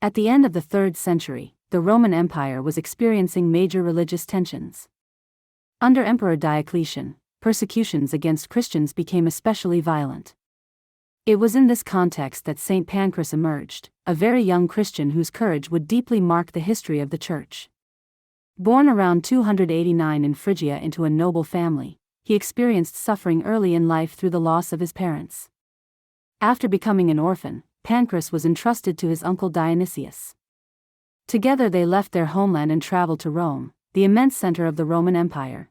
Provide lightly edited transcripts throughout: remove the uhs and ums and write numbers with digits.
At the end of the 3rd century, the Roman Empire was experiencing major religious tensions. Under Emperor Diocletian, persecutions against Christians became especially violent. It was in this context that Saint Pancras emerged, a very young Christian whose courage would deeply mark the history of the Church. Born around 289 in Phrygia into a noble family, he experienced suffering early in life through the loss of his parents. After becoming an orphan, Pancras was entrusted to his uncle Dionysius. Together they left their homeland and traveled to Rome, the immense center of the Roman Empire.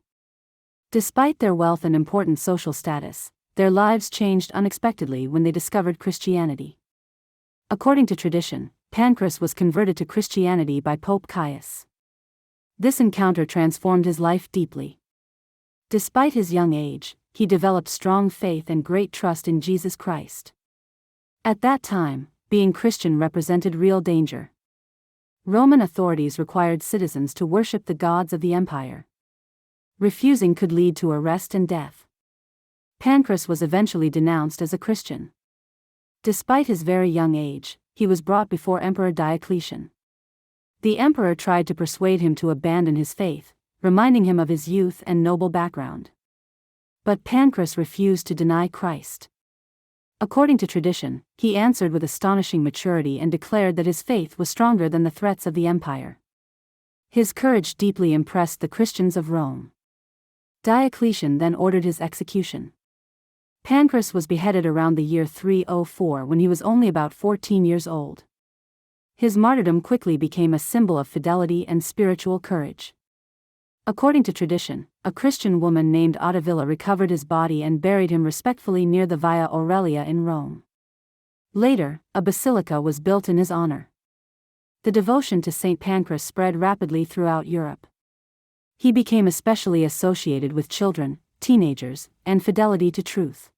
Despite their wealth and important social status, their lives changed unexpectedly when they discovered Christianity. According to tradition, Pancras was converted to Christianity by Pope Caius. This encounter transformed his life deeply. Despite his young age, he developed strong faith and great trust in Jesus Christ. At that time, being Christian represented real danger. Roman authorities required citizens to worship the gods of the empire. Refusing could lead to arrest and death. Pancras was eventually denounced as a Christian. Despite his very young age, he was brought before Emperor Diocletian. The emperor tried to persuade him to abandon his faith, reminding him of his youth and noble background. But Pancras refused to deny Christ. According to tradition, he answered with astonishing maturity and declared that his faith was stronger than the threats of the empire. His courage deeply impressed the Christians of Rome. Diocletian then ordered his execution. Pancras was beheaded around the year 304 when he was only about 14 years old. His martyrdom quickly became a symbol of fidelity and spiritual courage. According to tradition, a Christian woman named Ottavilla recovered his body and buried him respectfully near the Via Aurelia in Rome. Later, a basilica was built in his honor. The devotion to Saint Pancras spread rapidly throughout Europe. He became especially associated with children, teenagers, and fidelity to truth.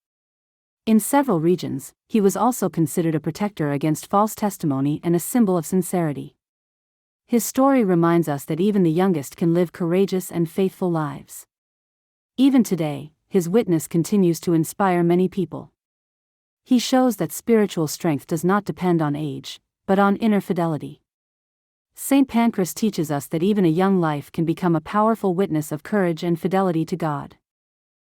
In several regions, he was also considered a protector against false testimony and a symbol of sincerity. His story reminds us that even the youngest can live courageous and faithful lives. Even today, his witness continues to inspire many people. He shows that spiritual strength does not depend on age, but on inner fidelity. Saint Pancras teaches us that even a young life can become a powerful witness of courage and fidelity to God.